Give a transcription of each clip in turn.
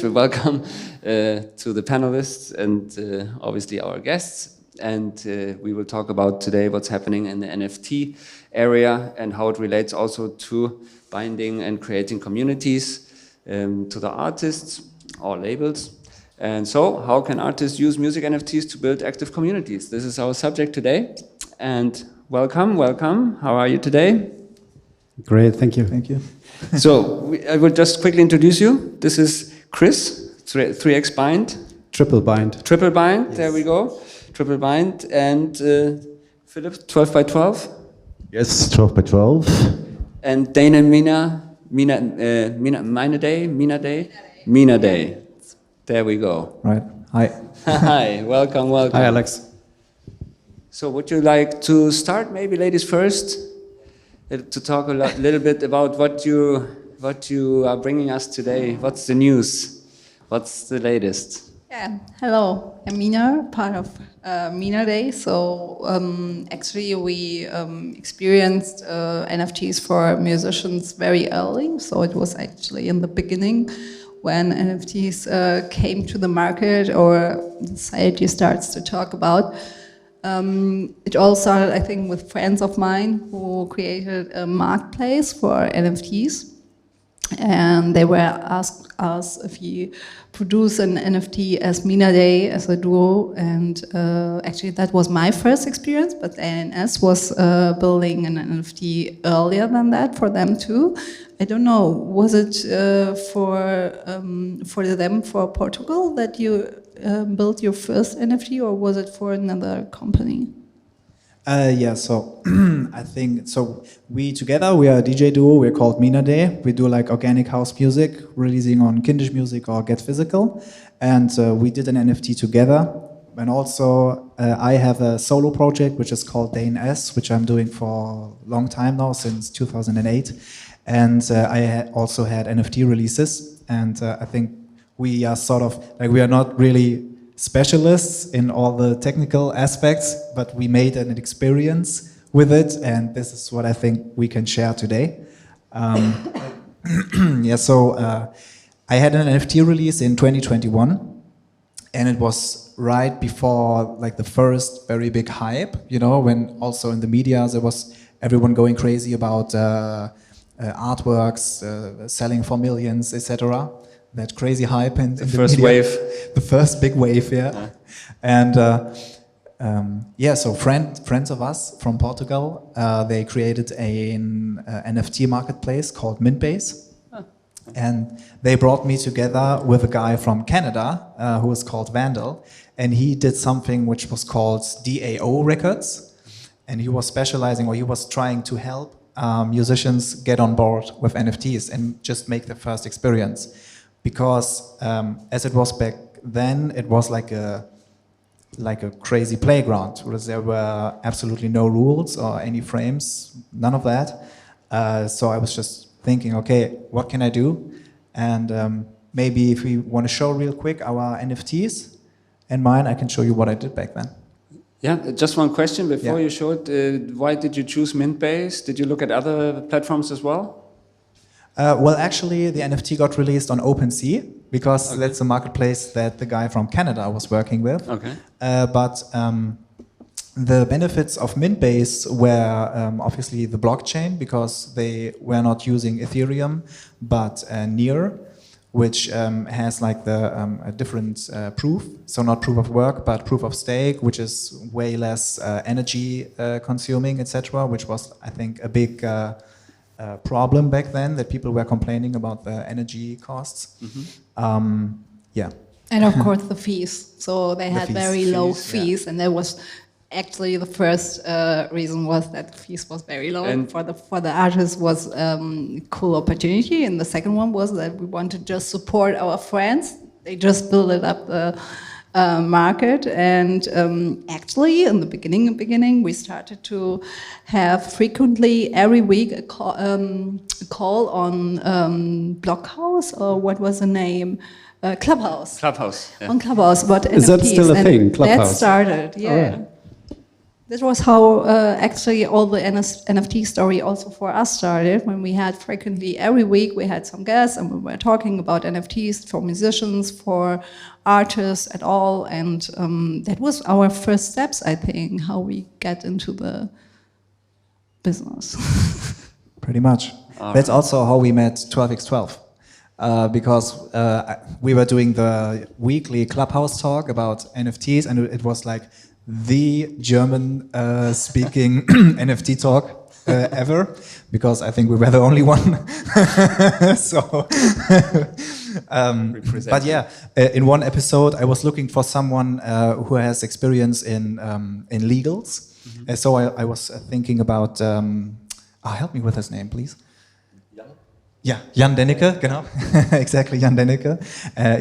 we welcome to the panelists and obviously our guests. And we will talk about today what's happening in the NFT area and how it relates also to binding and creating communities, to the artists or labels. And so, how can artists use music NFTs to build active communities? This is our subject today. And welcome. How are you today? Great, thank you. Thank you. So, I will just quickly introduce you. This is Chris, 3x Bind. Triple bind. Triple bind, Yes. There we go. Triple bind. And Philip, 12 by 12. Yes, 12 by 12. And Dana Mina Day. There we go. Right. Hi. Hi, welcome. Hi, Alex. So would you like to start, maybe ladies first, to talk a little bit about what you are bringing us today? What's the news? What's the latest? Yeah, hello, I'm Mina, part of Mina Day. So actually we experienced NFTs for musicians very early. So it was actually in the beginning when NFTs came to the market or society starts to talk about. It all started, I think, with friends of mine who created a marketplace for NFTs. And they were asked us if we produce an NFT as Mina Day, as a duo. And actually that was my first experience, but ANS was building an NFT earlier than that for them too. I don't know, was it for them, for Portugal, that you built your first NFT, or was it for another company? Yeah, so I think, so we are a DJ duo, we're called Mina Day. We do like organic house music, releasing on Kindish Music or Get Physical. And we did an NFT together. And also I have a solo project, which is called DNS, which I'm doing for a long time now, since 2008. And I also had NFT releases. And I think we are sort of, like, we are not really specialists in all the technical aspects, but we made an experience with it, and this is what I think we can share today. Yeah, so I had an NFT release in 2021, and it was right before like the first very big hype, you know, when also in the media there was everyone going crazy about artworks selling for millions, etc. That crazy hype in the first media. wave. The first big wave, yeah. And yeah, so friends of us from Portugal, they created an NFT marketplace called Mintbase. And they brought me together with a guy from Canada who is called Vandal. And he did something which was called DAO Records. And he was specializing, or he was trying to help musicians get on board with NFTs and just make their first experience. Because as it was back then, it was like a crazy playground, whereas there were absolutely no rules or any frames, none of that. So I was just thinking, okay, what can I do? And maybe if we want to show real quick our NFTs and mine, I can show you what I did back then. Yeah, just one question before you show it. Why did you choose Mintbase? Did you look at other platforms as well? Well, actually, the NFT got released on OpenSea, because that's a marketplace that the guy from Canada was working with. Okay. But the benefits of Mintbase were obviously the blockchain, because they were not using Ethereum, but Near, which has like a different proof. So not proof of work, but proof of stake, which is way less energy consuming, etc., which was, I think, a big problem back then, that people were complaining about the energy costs. Mm-hmm. Yeah. And of course the fees. So they had very low fees, yeah. and that was actually the first reason was that fees was very low. And for the artists was cool opportunity. And the second one was that we want to just support our friends. They just built it up the market, and actually in the beginning we started to have frequently every week a call on Blockhouse, or what was the name? Clubhouse. Clubhouse. Yeah. On Clubhouse, but Is NFTs, that still a thing, Clubhouse? That started, yeah. Oh, yeah. That was how actually all the NFT story also for us started, when we had frequently every week we had some guests and we were talking about NFTs for musicians, for artists at all, and that was our first steps, I think, how we get into the business. Pretty much. That's also how we met 12x12. Because we were doing the weekly Clubhouse talk about NFTs, and it was like the German speaking NFT talk ever, because I think we were the only one. So, but yeah, in one episode I was looking for someone who has experience in legals. So I was thinking about, help me with his name, please. Yeah, Jan Denneke, genau. Exactly, Jan Denneke.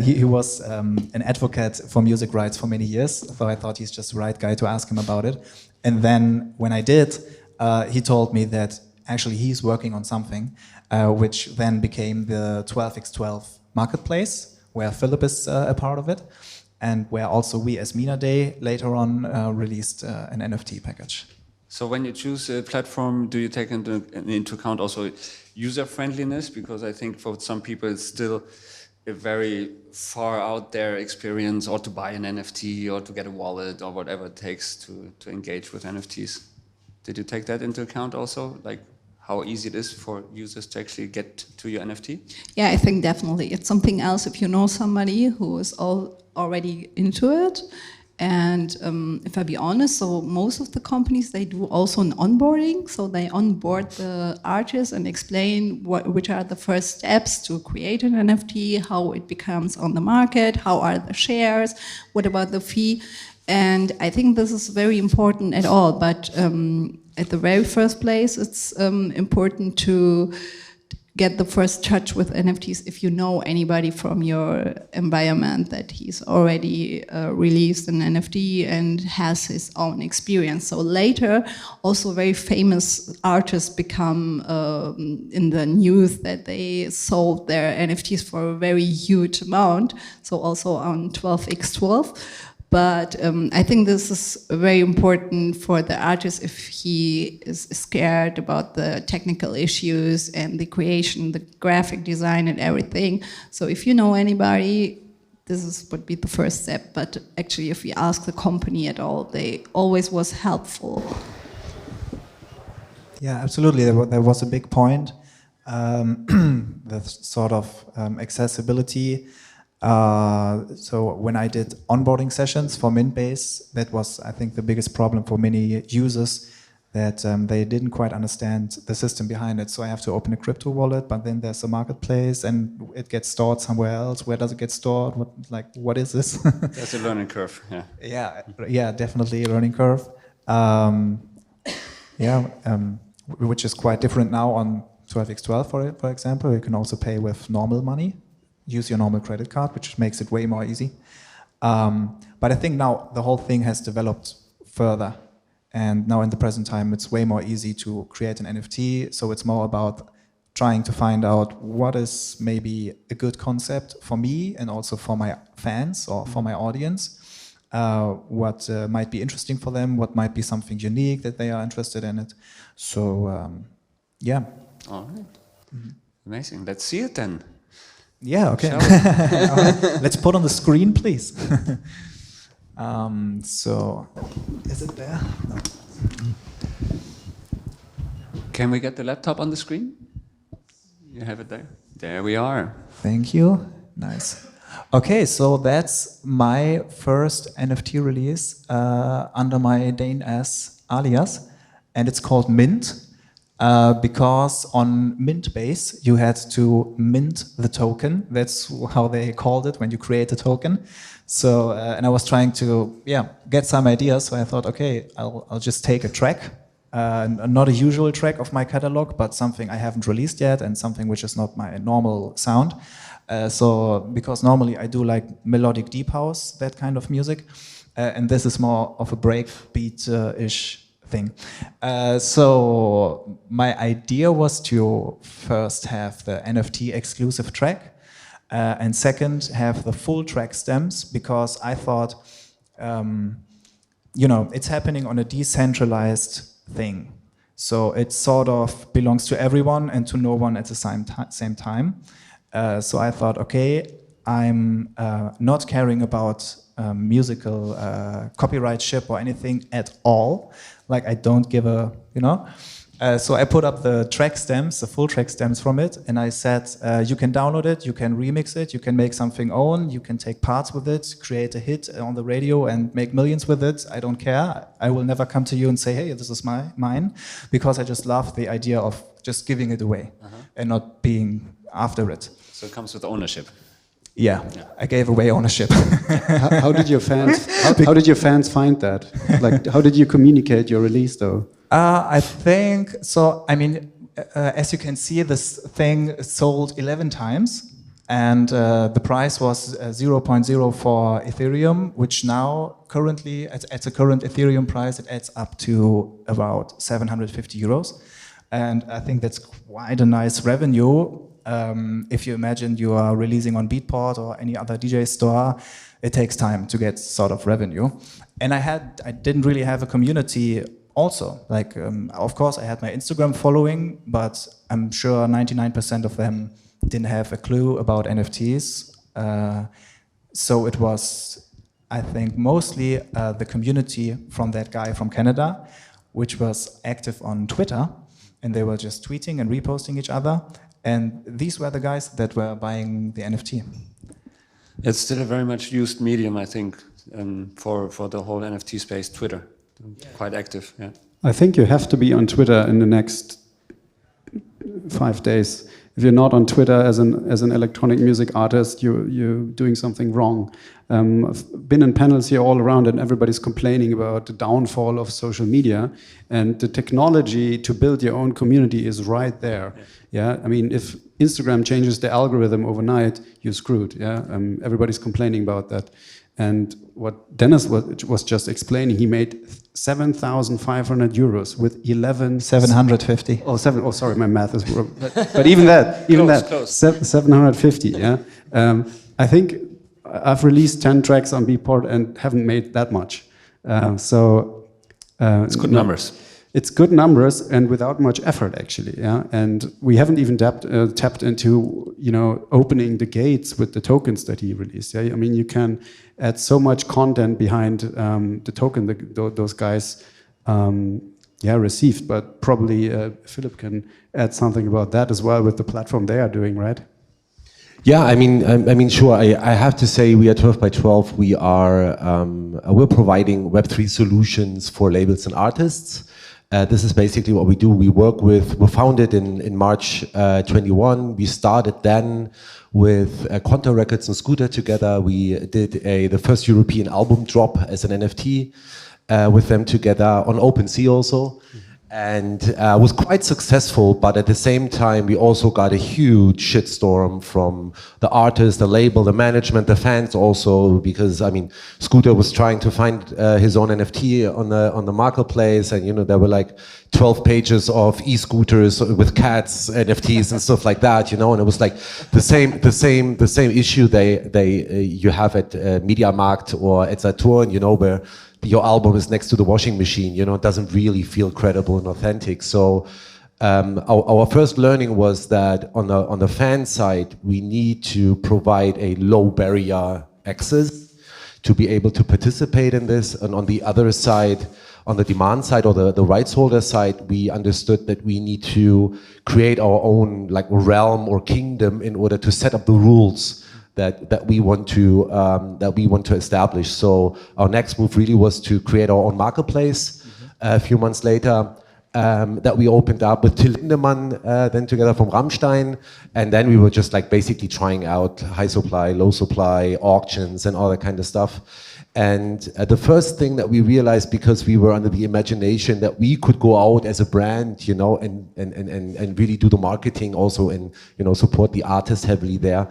He was an advocate for music rights for many years, so I thought he's just the right guy to ask him about it. And then when I did, he told me that actually he's working on something, which then became the 12x12 marketplace, where Philip is a part of it, and where also we as Mina Day later on released an NFT package. So when you choose a platform, do you take into account also user friendliness? Because I think for some people it's still a very far out there experience, or to buy an NFT or to get a wallet or whatever it takes to engage with NFTs. Did you take that into account also? Like how easy it is for users to actually get to your NFT? Yeah, I think definitely. It's something else if you know somebody who is already into it. And if I be honest, so most of the companies, they do also an onboarding. So they onboard the artists and explain which are the first steps to create an NFT, how it becomes on the market, how are the shares, what about the fee. And I think this is very important at all. But at the very first place, it's important to get the first touch with NFTs if you know anybody from your environment that he's already released an NFT and has his own experience. So later, also very famous artists become in the news that they sold their NFTs for a very huge amount. So also on 12x12. But I think this is very important for the artist if he is scared about the technical issues and the creation, the graphic design and everything. So if you know anybody, this would be the first step. But actually, if you ask the company at all, they always was helpful. Yeah, absolutely. There was a big point, the sort of accessibility. So when I did onboarding sessions for Mintbase, that was, I think, the biggest problem for many users, that they didn't quite understand the system behind it. So I have to open a crypto wallet, but then there's a marketplace and it gets stored somewhere else. Where does it get stored? What is this? That's a learning curve, yeah. Yeah, definitely a learning curve. Which is quite different now on 12x12, for example. You can also pay with normal money. Use your normal credit card, which makes it way more easy. But I think now the whole thing has developed further. And now in the present time, it's way more easy to create an NFT. So it's more about trying to find out what is maybe a good concept for me and also for my fans or for my audience. What might be interesting for them, what might be something unique that they are interested in it. So, yeah. All right. Mm-hmm. Amazing. Let's see it then. Yeah, okay. Let's put on the screen, please. So, is it there? No. Can we get the laptop on the screen? You have it there? There we are. Thank you. Nice. Okay, so that's my first NFT release under my Dane S alias, and it's called Mint. Because on Mintbase you had to mint the token. That's how they called it when you create a token. So and I was trying to get some ideas. So I thought, okay, I'll just take a track, not a usual track of my catalog, but something I haven't released yet and something which is not my normal sound. So because normally I do like melodic deep house, that kind of music, and this is more of a breakbeat-ish thing. So my idea was to first have the NFT exclusive track, and second have the full track stems, because I thought it's happening on a decentralized thing. So it sort of belongs to everyone and to no one at the same time. So I thought, okay, I'm not caring about musical copyrightship or anything at all. Like, I don't give a, so I put up the track stems, the full track stems from it, and I said, you can download it, you can remix it, you can make something own, you can take parts with it, create a hit on the radio and make millions with it. I don't care. I will never come to you and say, hey, this is mine, because I just love the idea of just giving it away and not being after it. So it comes with ownership. Yeah. I gave away ownership. How did your fans? How did your fans find that? Like, how did you communicate your release, though? I think so. I mean, as you can see, this thing sold 11 times, and the price was 0.04 Ethereum, which now currently at the current Ethereum price, it adds up to about 750 euros, and I think that's quite a nice revenue. If you imagine you are releasing on Beatport or any other DJ store, it takes time to get sort of revenue. And I didn't really have a community also. Like, of course, I had my Instagram following, but I'm sure 99% of them didn't have a clue about NFTs. So it was, I think, mostly the community from that guy from Canada, which was active on Twitter, and they were just tweeting and reposting each other. And these were the guys that were buying the NFT. It's still a very much used medium, I think, for the whole NFT space, Twitter. Quite active, yeah. I think you have to be on Twitter in the next 5 days. If you're not on Twitter as an electronic music artist, you're doing something wrong. I've been in panels here all around, and everybody's complaining about the downfall of social media, and the technology to build your own community is right there. Yeah, I mean, if Instagram changes the algorithm overnight, you're screwed. Yeah, everybody's complaining about that. And what Dennis was just explaining, he made 7,500 euros with 11... 750. Oh, sorry, my math is wrong. But even that, Close. 750, yeah. I think I've released 10 tracks on Beatport and haven't made that much. It's good numbers. It's good numbers and without much effort, actually. Yeah, and we haven't even tapped into opening the gates with the tokens that he released. Yeah, I mean, you can add so much content behind the token those guys received. But probably Philip can add something about that as well with the platform they are doing, right? Yeah, I mean, sure. I have to say, we at 12 by 12, we're providing Web3 solutions for labels and artists. This is basically what we do. We founded in March 21. We started then with Quanta Records and Scooter together. We did the first European album drop as an NFT with them together on OpenSea also. And was quite successful, but at the same time, we also got a huge shitstorm from the artists, the label, the management, the fans also, because I mean, Scooter was trying to find his own NFT on the marketplace, and there were like 12 pages of e-scooters with cats, NFTs, and stuff like that, and it was like the same issue you have at MediaMarkt or at Saturn, where your album is next to the washing machine, it doesn't really feel credible and authentic. So our first learning was that on the fan side, we need to provide a low barrier access to be able to participate in this. And on the other side, on the demand side or the rights holder side, we understood that we need to create our own like realm or kingdom in order to set up the rules that we want to establish. So our next move really was to create our own marketplace. A few months later, that we opened up with Till Lindemann, then together from Rammstein, and then we were just like basically trying out high supply, low supply, auctions, and all that kind of stuff. And the first thing that we realized, because we were under the imagination that we could go out as a brand, and really do the marketing also, and support the artists heavily there.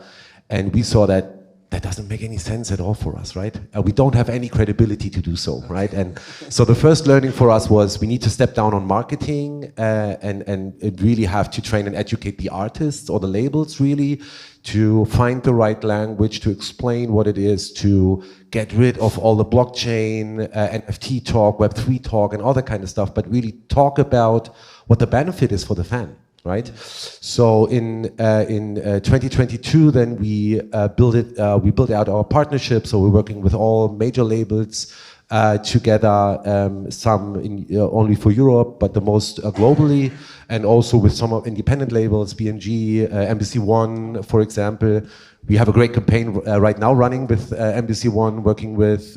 And we saw that that doesn't make any sense at all for us, right? We don't have any credibility to do so, right? And so the first learning for us was we need to step down on marketing and really have to train and educate the artists or the labels really to find the right language, to explain what it is, to get rid of all the blockchain, NFT talk, Web3 talk, and all that kind of stuff, but really talk about what the benefit is for the fan. Right, so in 2022, then we built out our partnership. So we're working with all major labels together, some only for Europe, but the most globally, and also with some independent labels, BMG, Embassy One, for example. We have a great campaign right now running with Embassy One, working with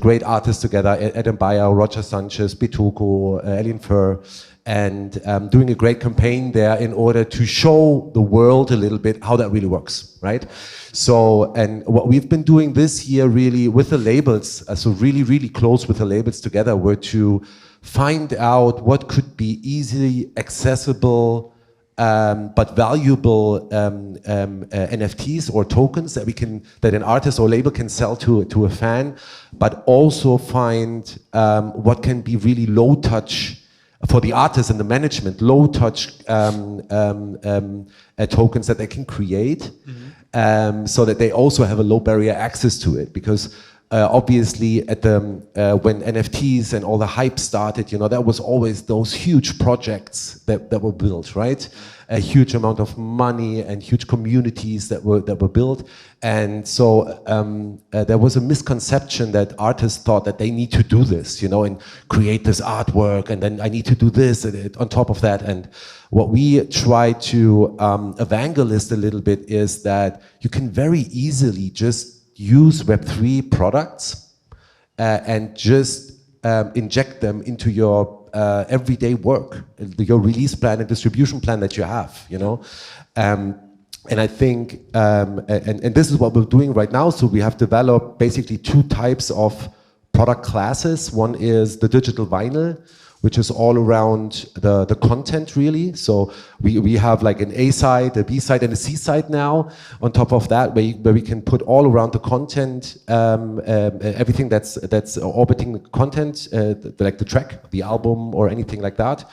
great artists together: Adam Bayer, Roger Sanchez, Bituko, Alien Fur. And doing a great campaign there in order to show the world a little bit how that really works, right? So, and what we've been doing this year really with the labels, so really, really close with the labels together, were to find out what could be easily accessible but valuable NFTs or tokens that an artist or label can sell to a fan, but also find what can be really low touch for the artists and the management, low touch tokens that they can create, so that they also have a low barrier access to it. Because obviously at the when NFTs and all the hype started, that was always those huge projects that were built, right? A huge amount of money and huge communities that were built. And so there was a misconception that artists thought that they need to do this, and create this artwork, and then I need to do this on top of that. And what we try to evangelize a little bit is that you can very easily just use Web3 products and just inject them into your everyday work, your release plan and distribution plan that you have, and I think, and this is what we're doing right now. So we have developed basically two types of product classes. One is the digital vinyl, which is all around the content really. So we have like an A side, a B side, and a C side now. On top of that, where we can put all around the content, everything that's orbiting the content, like the track, the album, or anything like that.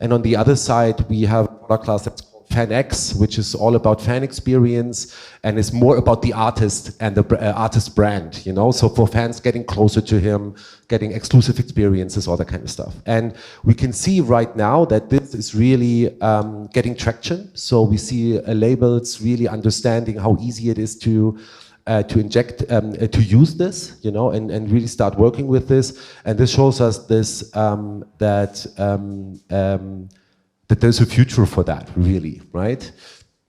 And on the other side, we have a product class that's called Fan X, which is all about fan experience and is more about the artist and the artist brand, so for fans getting closer to him, getting exclusive experiences, all that kind of stuff. And we can see right now that this is really getting traction. So we see labels really understanding how easy it is to inject, to use this, and really start working with this. And this shows us this, that there's a future for that, really, right?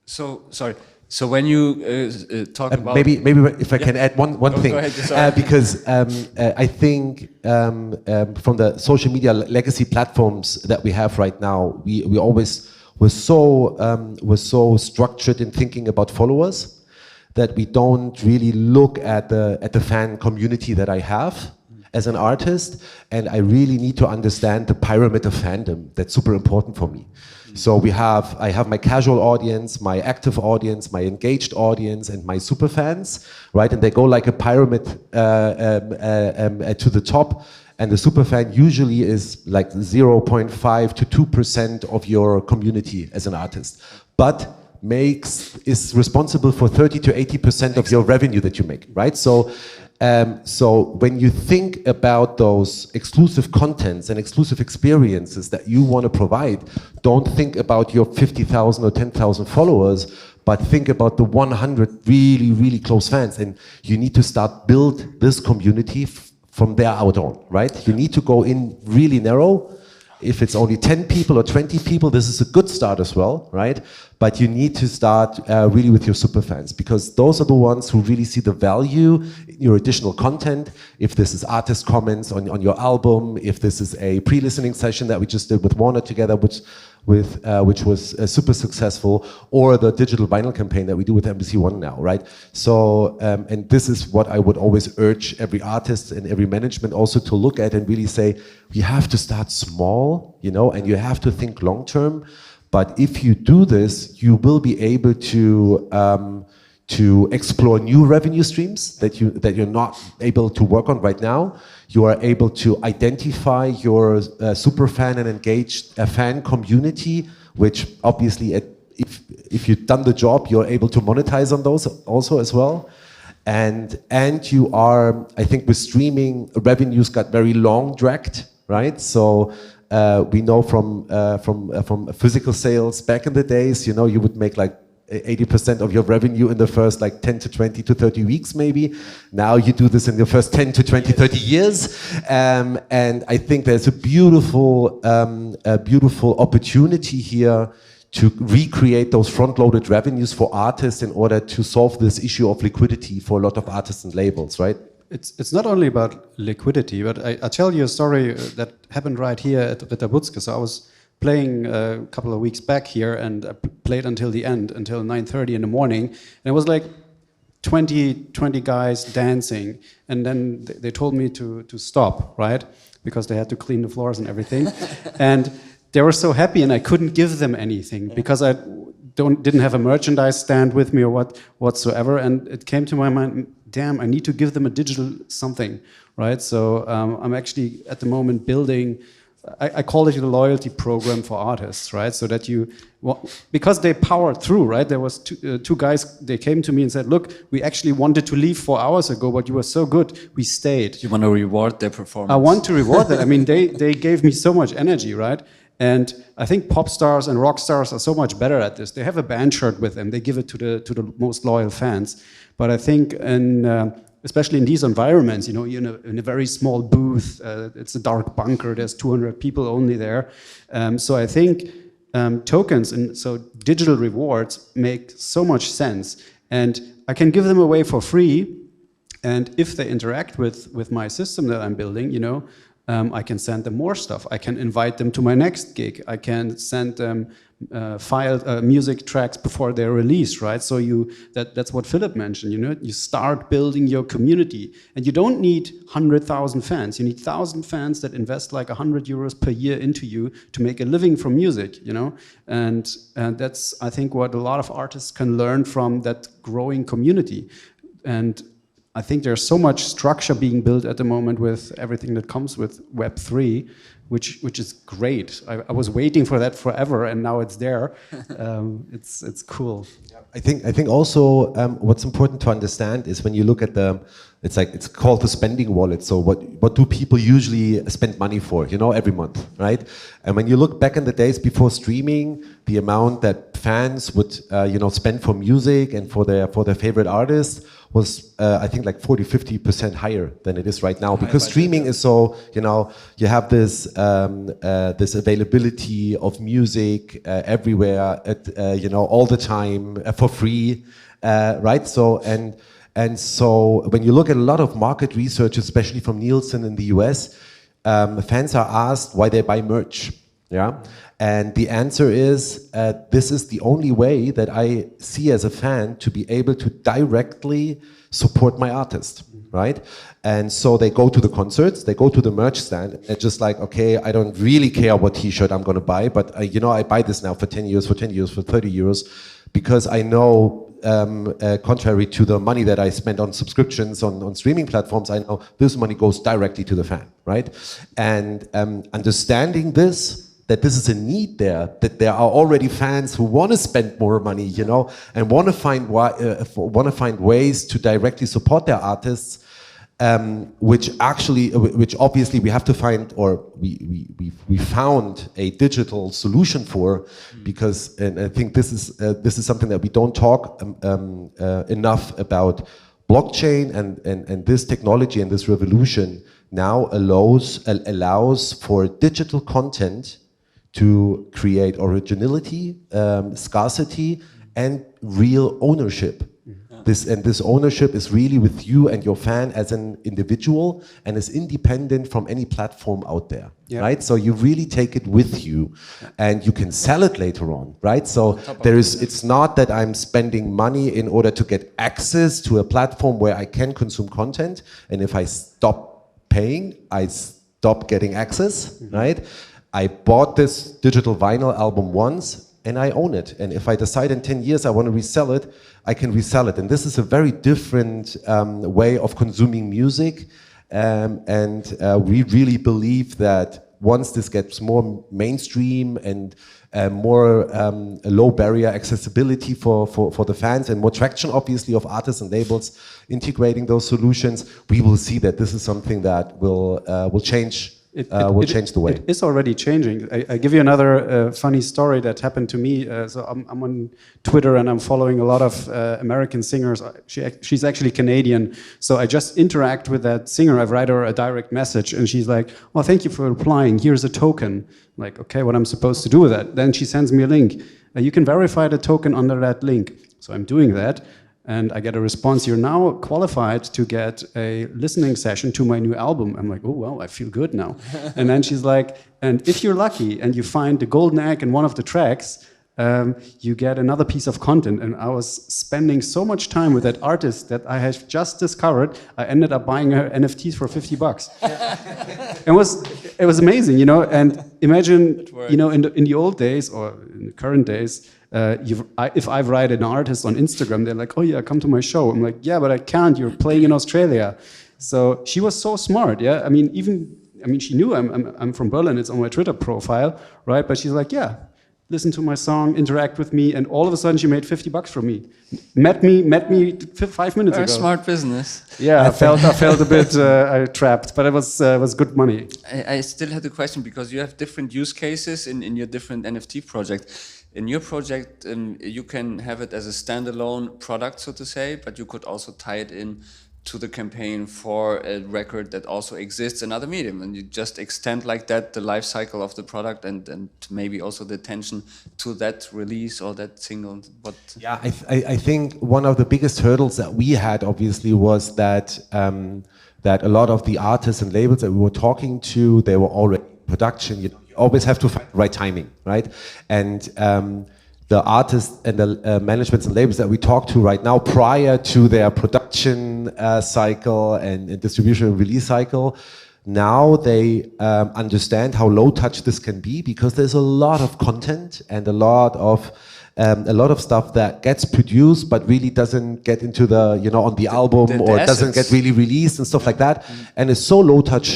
So, sorry. So when you talk about... Maybe if I can add one thing. Go ahead, because I think from the social media legacy platforms that we have right now, we always were so structured in thinking about followers that we don't really look at the fan community that I have as an artist, and I really need to understand the pyramid of fandom. That's super important for me. So I have my casual audience, my active audience, my engaged audience, and my super fans, right? And they go like a pyramid to the top. And the super fan usually is like 0.5 to 2% of your community as an artist, but is responsible for 30 to 80% of your revenue that you make, right? So when you think about those exclusive contents and exclusive experiences that you want to provide, don't think about your 50,000 or 10,000 followers, but think about the 100 really, really close fans. And you need to start build this community from there out on, right? You need to go in really narrow. If it's only 10 people or 20 people, this is a good start as well, right? But you need to start really with your super fans, because those are the ones who really see the value in your additional content. If this is artist comments on your album, if this is a pre-listening session that we just did with Warner together, which was super successful, or the digital vinyl campaign that we do with Embassy One now, right? So, and this is what I would always urge every artist and every management also to look at and really say, you have to start small, and you have to think long term. But if you do this, you will be able to to explore new revenue streams that you're not able to work on right now. You are able to identify your superfan and engaged fan community, which obviously, if you've done the job, you're able to monetize on those also as well. And you are, I think, with streaming, revenues got very long dragged, right? So we know from physical sales back in the days, you would make like 80% of your revenue in the first like 10 to 20 to 30 weeks maybe. Now you do this in the first 10 to 20, 30 years. And I think there's a beautiful opportunity here to recreate those front-loaded revenues for artists in order to solve this issue of liquidity for a lot of artists and labels, right? It's not only about liquidity, but I tell you a story that happened right here at Ritterbutzke. So I was playing a couple of weeks back here, and I played until the end, until 9:30 in the morning. And it was like 20 guys dancing. And then they told me to stop, right? Because they had to clean the floors and everything. And they were so happy, and I couldn't give them anything because I didn't have a merchandise stand with me or whatsoever. And it came to my mind, damn, I need to give them a digital something, right? So I'm actually at the moment building, I call it a loyalty program for artists, right? So that because they powered through, right? There was two guys, they came to me and said, look, we actually wanted to leave 4 hours ago, but you were so good, we stayed. You want to reward their performance. I want to reward that. I mean, they gave me so much energy, right? And I think pop stars and rock stars are so much better at this. They have a band shirt with them. They give it to the most loyal fans. But I think, especially in these environments, you're in a very small booth. It's a dark bunker. There's 200 people only there. So I think tokens and so digital rewards make so much sense. And I can give them away for free. And if they interact with my system that I'm building, I can send them more stuff. I can invite them to my next gig. I can send them music tracks before they're released, right? So that's what Philip mentioned. You start building your community, and you don't need 100,000 fans. You need 1,000 fans that invest like 100 euros per year into you to make a living from music. And that's, I think, what a lot of artists can learn from that growing community. And I think there's so much structure being built at the moment with everything that comes with Web3, which is great. I was waiting for that forever, and now it's there. It's cool. I think also what's important to understand is when you look at it's called the spending wallet. So what do people usually spend money for? Every month, right? And when you look back in the days before streaming, the amount that fans would spend for music and for their favorite artists was I think like 40-50% higher than it is right now, because streaming is so you have this this availability of music everywhere at all the time for free, right? So and so when you look at a lot of market research, especially from Nielsen in the US, fans are asked why they buy merch. Yeah, and the answer is this is the only way that I see as a fan to be able to directly support my artist, right? And so they go to the concerts, they go to the merch stand, and just like, okay, I don't really care what t-shirt I'm going to buy, but I buy this now for 10 years, for 10 years, for 30 euros, because I know, contrary to the money that I spend on subscriptions on streaming platforms, I know this money goes directly to the fan, right? And understanding this, that this is a need there, that there are already fans who want to spend more money, and want to find ways to directly support their artists, which obviously we have to find, or we found a digital solution for, because, and I think this is something that we don't talk enough about. Blockchain and this technology and this revolution now allows for digital content to create originality, scarcity, and real ownership. This ownership is really with you and your fan as an individual, and is independent from any platform out there, right? So you really take it with you, and you can sell it later on, right? So it's not that I'm spending money in order to get access to a platform where I can consume content, and if I stop paying, I stop getting access, right? I bought this digital vinyl album once, and I own it. And if I decide in 10 years I want to resell it, I can resell it. And this is a very different way of consuming music. We really believe that once this gets more mainstream and more low barrier accessibility for the fans and more traction, obviously, of artists and labels integrating those solutions, we will see that this is something that will change. Change the way. It is already changing. I give you another funny story that happened to me. So I'm on Twitter and I'm following a lot of American singers. She's actually Canadian. So I just interact with that singer. I write her a direct message and she's like, "Well, thank you for replying. Here's a token." I'm like, okay, what I'm supposed to do with that? Then she sends me a link. You can verify the token under that link. So I'm doing that. And I get a response, "You're now qualified to get a listening session to my new album." I'm like, "Oh, well, I feel good now." And then she's like, "And if you're lucky and you find the golden egg in one of the tracks, you get another piece of content." And I was spending so much time with that artist that I had just discovered. I ended up buying her NFTs for $50. It was amazing, you know. And imagine, you know, in the old days or in the current days, if I write an artist on Instagram, they're like, "Oh yeah, come to my show." I'm like, "Yeah, but I can't. You're playing in Australia." So she was so smart. Yeah, I mean, she knew I'm from Berlin. It's on my Twitter profile, right? But she's like, "Yeah, listen to my song, interact with me," and all of a sudden she made $50 from me. Met me 5 minutes ago. Very smart business. Yeah, I felt a bit trapped, but it was good money. I still had a question because you have different use cases in your different NFT projects. In your project, you can have it as a standalone product, so to say, but you could also tie it in to the campaign for a record that also exists in other medium, and you just extend like that the life cycle of the product and maybe also the attention to that release or that single. But yeah, I think one of the biggest hurdles that we had obviously was that that a lot of the artists and labels that we were talking to, they were already in production. You always have to find the right timing, right? And the artists and the managements and labels that we talk to right now, prior to their production cycle and distribution and release cycle, now they understand how low touch this can be, because there's a lot of content and a lot of stuff that gets produced but really doesn't get into the, you know, on the album or doesn't get really released and stuff like that. And it's so low touch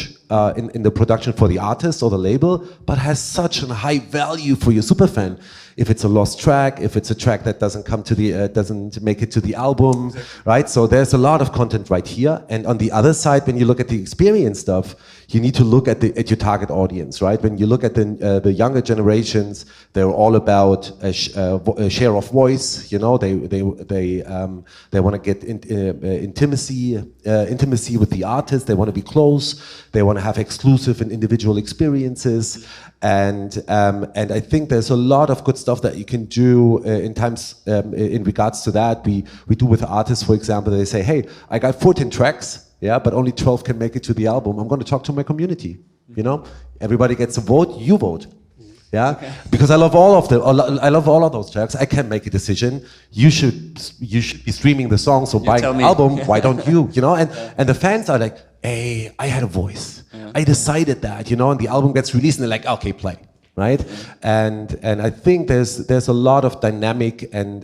in the production for the artist or the label, but has such a high value for your superfan. If it's a lost track, if it's a track that doesn't come to the, doesn't make it to the album, exactly. Right? So there's a lot of content right here. And on the other side, when you look at the experience stuff, you need to look at your target audience, right? When you look at the younger generations, they're all about a share of voice. You know, they want to get intimacy with the artist. They want to be close. They want to have exclusive and individual experiences. And I think there's a lot of good stuff that you can do in regards to that. We do with artists, for example, they say, "Hey, I got 14 tracks, yeah, but only 12 can make it to the album. I'm going to talk to my community." You know, everybody gets a vote. You vote, yeah, okay. Because I love all of them. I love all of those tracks. I can't make a decision. You should be streaming the song. So buy an album. Why don't you? You know, and the fans are like, "Hey, I had a voice. Yeah. I decided that, you know," and the album gets released and they're like, "Okay, play." Right? Yeah. And I think there's a lot of dynamic and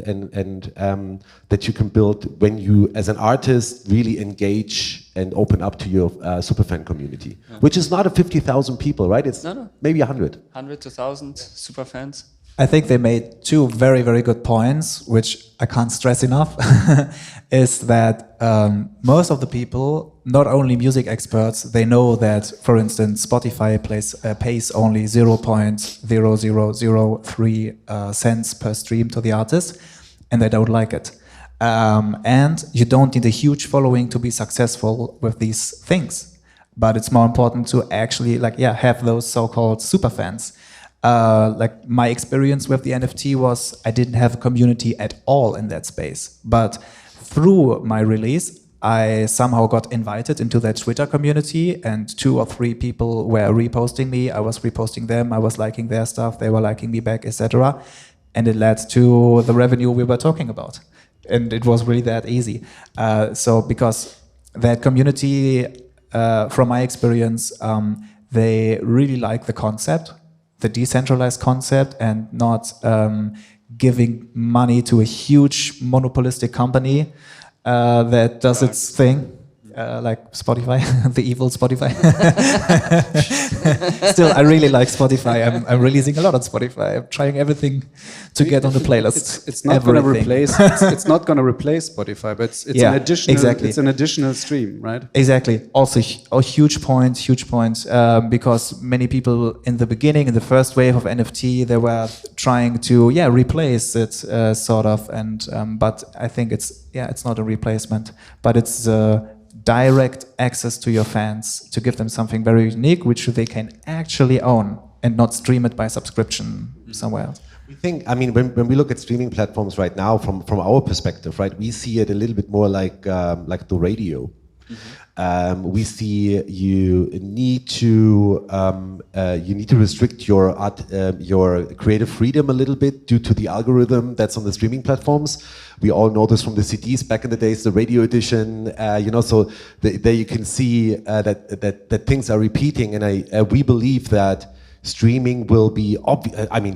that you can build when you, as an artist, really engage and open up to your superfan community, which is not a 50,000 people, right? It's maybe 100. 100 to 1,000 superfans. I think they made two very, very good points, which I can't stress enough, is that most of the people, not only music experts, they know that, for instance, Spotify pays only 0.0003 cents per stream to the artist, and they don't like it. And you don't need a huge following to be successful with these things. But it's more important to actually have those so-called superfans. Like my experience with the NFT was I didn't have a community at all in that space. But through my release, I somehow got invited into that Twitter community, and 2 or 3 people were reposting me. I was reposting them. I was liking their stuff. They were liking me back, etc. And it led to the revenue we were talking about. And it was really that easy. So because that community, from my experience, they really like the concept. the decentralized concept and not giving money to a huge monopolistic company that does its thing. Like Spotify, the evil Spotify. Still, I really like Spotify. I'm releasing a lot on Spotify. I'm trying everything to get on the playlist. It's not going to replace. It's not going to replace Spotify, but it's Yeah, an additional. exactly. It's an additional stream, right? Exactly. Also, a huge point, because many people in the beginning, in the first wave of NFT, they were trying to replace it, sort of, and but I think it's not a replacement, but it's direct access to your fans to give them something very unique, which they can actually own and not stream it by subscription somewhere else. We think, I mean, when we look at streaming platforms right now, from our perspective, right, we see it a little bit more like the radio. We see you need to restrict your creative freedom a little bit due to the algorithm that's on the streaming platforms. We all know this from the CDs back in the days, the radio edition. So there you can see that things are repeating, and we believe that streaming will be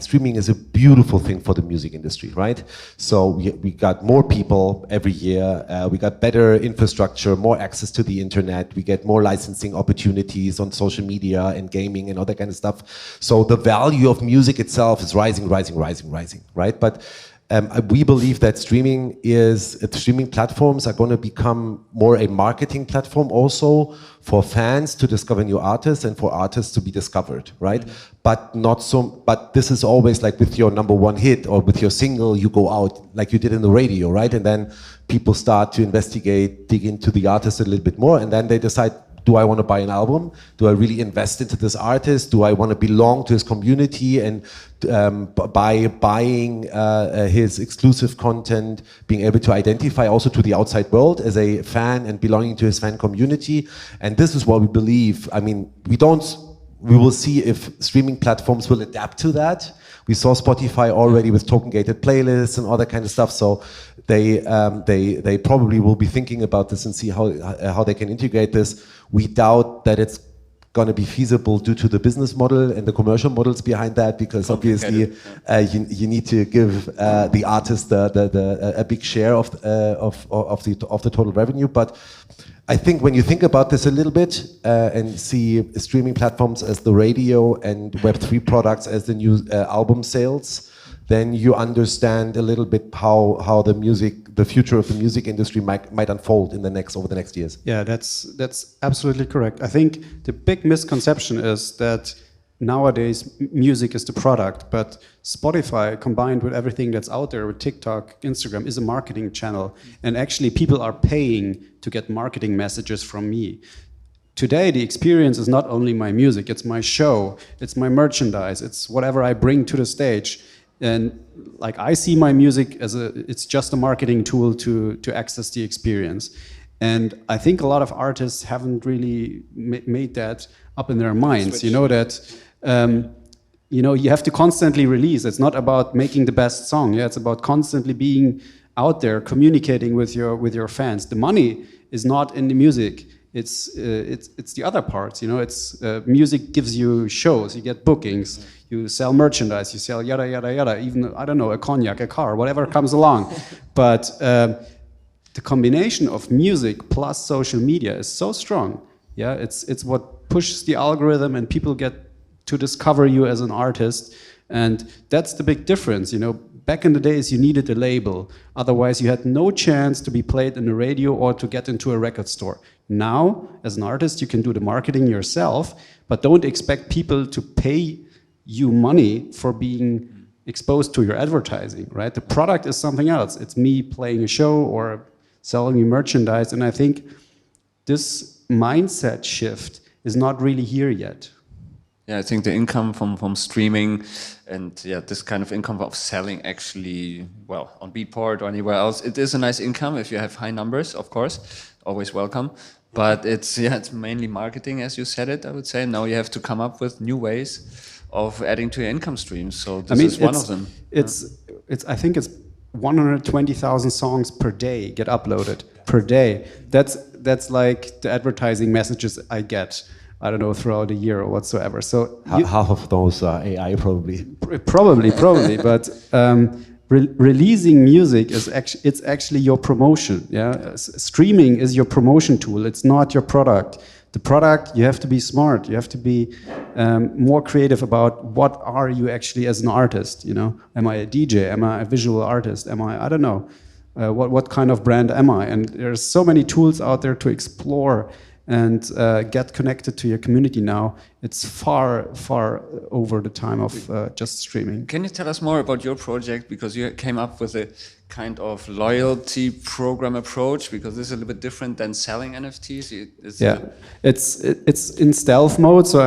streaming is a beautiful thing for the music industry, right? So we got more people every year, we got better infrastructure, more access to the internet, we get more licensing opportunities on social media and gaming and all that kind of stuff. So the value of music itself is rising, right? But we believe that streaming platforms are going to become more a marketing platform also for fans to discover new artists and for artists to be discovered, right? But this is always like with your number one hit or with your single, you go out like you did in the radio, right? And then people start to investigate, dig into the artist a little bit more, and then they decide, do I want to buy an album? Do I really invest into this artist? Do I want to belong to his community? And by buying his exclusive content, being able to identify also to the outside world as a fan and belonging to his fan community. And this is what we believe. I mean, we will see if streaming platforms will adapt to that. We saw Spotify already with token-gated playlists and all that kind of stuff. So they probably will be thinking about this and see how they can integrate this. We doubt that it's going to be feasible due to the business model and the commercial models behind that, because obviously you need to give the artist a big share of the total revenue. But I think when you think about this a little bit and see streaming platforms as the radio and Web3 products as the new album sales, then you understand a little bit how the future of the music industry might unfold over the next years. Yeah, that's absolutely correct. I think the big misconception is that nowadays music is the product, but Spotify combined with everything that's out there with TikTok, Instagram is a marketing channel, and actually people are paying to get marketing messages from me. Today the experience is not only my music, it's my show, it's my merchandise, it's whatever I bring to the stage. And like I see my music as it's just a marketing tool to access the experience. And I think a lot of artists haven't really made that up in their minds. Switch. You know that you have to constantly release. It's not about making the best song. Yeah, it's about constantly being out there, communicating with your fans. The money is not in the music. It's the other parts. It's music gives you shows, you get bookings, you sell merchandise, you sell yada yada yada. Even I don't know, a cognac, a car, whatever comes along. But the combination of music plus social media is so strong. Yeah, it's what pushes the algorithm, and people get to discover you as an artist, and that's the big difference. Back in the days, you needed a label. Otherwise, you had no chance to be played in the radio or to get into a record store. Now, as an artist, you can do the marketing yourself, but don't expect people to pay you money for being exposed to your advertising, right? The product is something else. It's me playing a show or selling you merchandise, and I think this mindset shift is not really here yet. Yeah, I think the income from streaming and this kind of income of selling actually, well, on Beatport or anywhere else, it is a nice income if you have high numbers, of course, always welcome. But it's mainly marketing, as you said it, I would say. Now you have to come up with new ways of adding to your income streams. So this is one of them. I think it's 120,000 songs per day get uploaded per day. That's like the advertising messages I get. I don't know, throughout a year or whatsoever. So Half of those are AI probably. Probably, but releasing music it's actually your promotion. Yeah, streaming is your promotion tool. It's not your product. The product, you have to be smart. You have to be more creative about what are you actually as an artist. You know, am I a DJ? Am I a visual artist? Am I don't know, what kind of brand am I? And there's so many tools out there to explore and get connected to your community now. It's far over the time of just streaming. Can you tell us more about your project? Because you came up with a kind of loyalty program approach, because this is a little bit different than selling NFTs. It's in stealth mode, so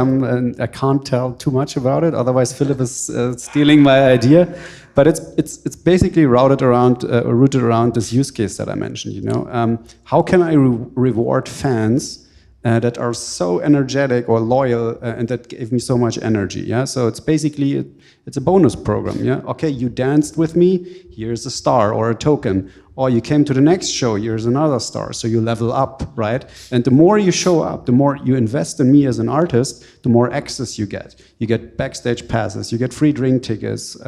I can't tell too much about it. Otherwise, Philip is stealing my idea. But it's basically rooted around this use case that I mentioned. You know, how can I reward fans that are so energetic or loyal and that gave me so much energy? Yeah, so it's basically it's a bonus program. Yeah, okay, you danced with me, here's a star or a token. Or you came to the next show, here's another star. So you level up, right? And the more you show up, the more you invest in me as an artist, the more access you get. You get backstage passes, you get free drink tickets,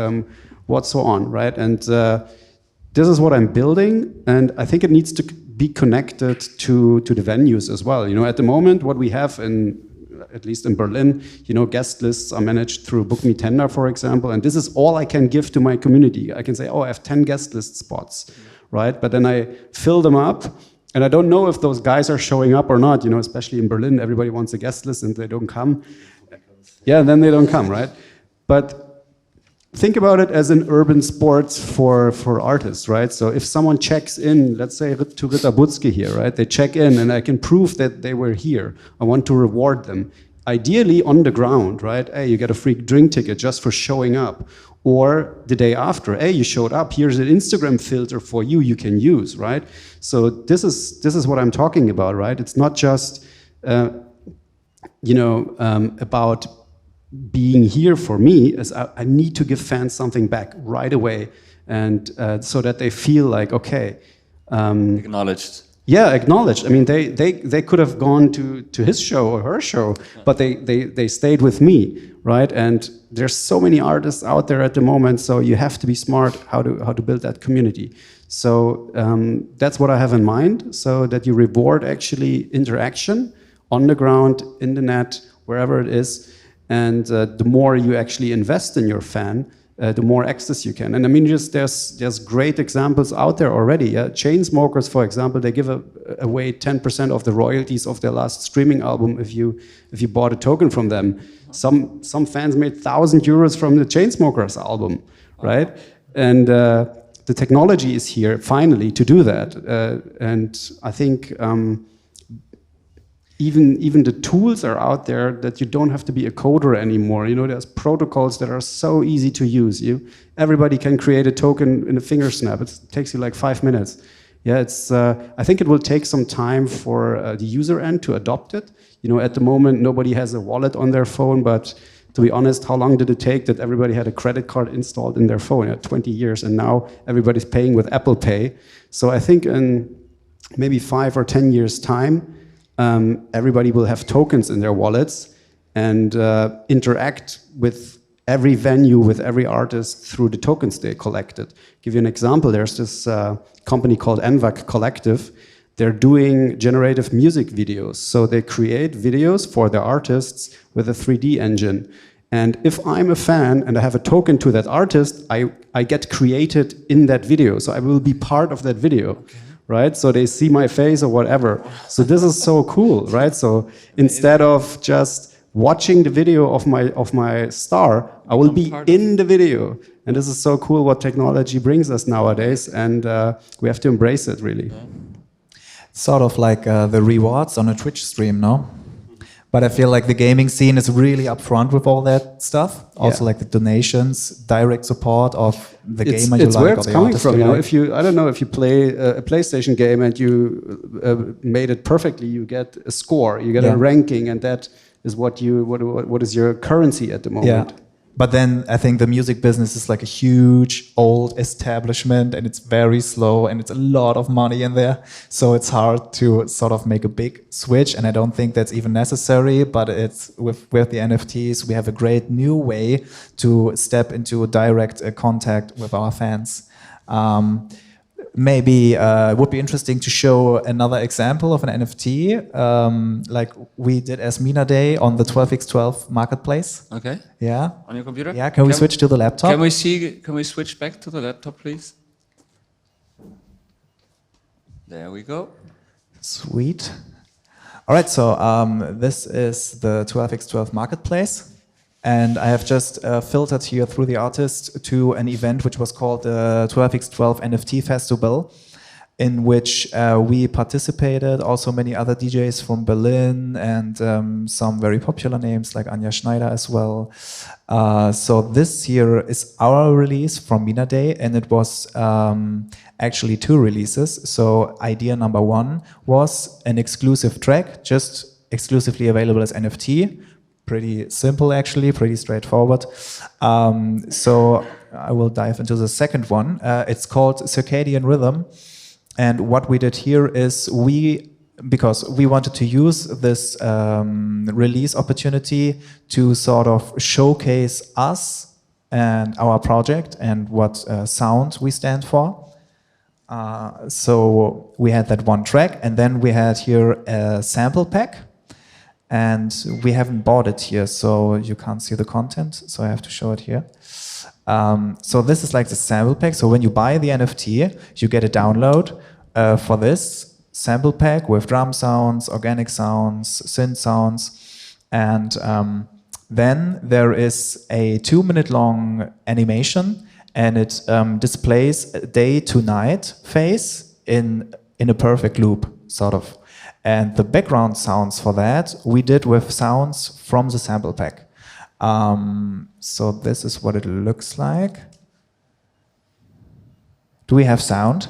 what so on, right? And this is what I'm building, and I think it needs to be connected to the venues as well. You know, at the moment, what we have at least in Berlin, you know, guest lists are managed through Book Me Tender, for example, and this is all I can give to my community. I can say, oh, I have 10 guest list spots, right? But then I fill them up, and I don't know if those guys are showing up or not. You know, especially in Berlin, everybody wants a guest list, and they don't come. Yeah, then they don't come, right? But think about it as an urban sports for artists, right? So if someone checks in, let's say to Ritterbutzke here, right? They check in and I can prove that they were here. I want to reward them. Ideally on the ground, right? Hey, you get a free drink ticket just for showing up. Or the day after, hey, you showed up, here's an Instagram filter for you can use, right? So this is what I'm talking about, right? It's not just, about being here for me, as I need to give fans something back right away, and so that they feel like, okay, acknowledged. Yeah, acknowledged. I mean, they could have gone to his show or her show, but they stayed with me, right? And there's so many artists out there at the moment, so you have to be smart how to build that community. So that's what I have in mind, so that you reward actually interaction on the ground, in the net, wherever it is. And the more you actually invest in your fan, the more access you can. And I mean, there's great examples out there already. Yeah? Chainsmokers, for example, they give away 10% of the royalties of their last streaming album if you bought a token from them. Some fans made 1,000 euros from the Chainsmokers album, right? And the technology is here finally to do that. And I think even the tools are out there that you don't have to be a coder anymore. You know, there's protocols that are so easy to use. Everybody can create a token in a finger snap. It takes you like 5 minutes. Yeah, I think it will take some time for the user end to adopt it. You know, at the moment, nobody has a wallet on their phone, but to be honest, how long did it take that everybody had a credit card installed in their phone? 20 years, and now everybody's paying with Apple Pay. So I think in maybe 5 or 10 years' time, everybody will have tokens in their wallets and interact with every venue, with every artist through the tokens they collected. Give you an example, there's this company called NVAC Collective. They're doing generative music videos. So they create videos for their artists with a 3D engine. And if I'm a fan and I have a token to that artist, I get created in that video. So I will be part of that video. Okay. Right? So they see my face or whatever. So this is so cool, right? So instead of just watching the video of my star, I will be in the video. And this is so cool what technology brings us nowadays, and we have to embrace it, really. Sort of like the rewards on a Twitch stream, no? But I feel like the gaming scene is really upfront with all that stuff. Also, like the donations, direct support of the gamer you like. It's where it's coming from. You know, I don't know, if you play a PlayStation game and you made it perfectly, you get a score, you get a ranking, and that is what is your currency at the moment. But then I think the music business is like a huge old establishment, and it's very slow, and it's a lot of money in there. So it's hard to sort of make a big switch, and I don't think that's even necessary. But it's with the NFTs, we have a great new way to step into direct contact with our fans. Maybe it would be interesting to show another example of an NFT, like we did as Mina Day on the 12x12 marketplace. Okay. Yeah. On your computer? Yeah. Can we switch to the laptop? Can we switch back to the laptop, please? There we go. Sweet. All right. So this is the 12x12 marketplace. And I have just filtered here through the artist to an event which was called the 12x12 NFT Festival, in which we participated, also many other DJs from Berlin and some very popular names like Anja Schneider as well. So this here is our release from Mina Day, and it was actually 2 releases. So idea number 1 was an exclusive track, just exclusively available as NFT. Pretty simple, actually, pretty straightforward. So I will dive into the second one. It's called Circadian Rhythm. And what we did here is because we wanted to use this release opportunity to sort of showcase us and our project and what sound we stand for. So we had that one track, and then we had here a sample pack. And we haven't bought it here, so you can't see the content, so I have to show it here. So this is like the sample pack. So when you buy the NFT, you get a download for this sample pack with drum sounds, organic sounds, synth sounds. And then there is a 2-minute long animation, and it displays day to night phase in a perfect loop, sort of. And the background sounds for that we did with sounds from the sample pack. So this is what it looks like. Do we have sound?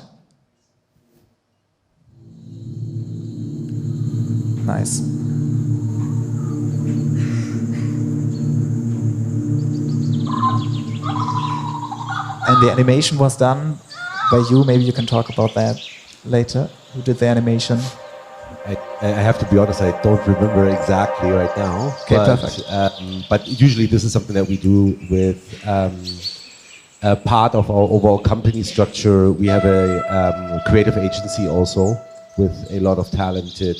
Nice. And the animation was done by you. Maybe you can talk about that later. Who did the animation? I have to be honest, I don't remember exactly right now. Okay, perfect. But usually this is something that we do with a part of our overall company structure. We have a creative agency also with a lot of talented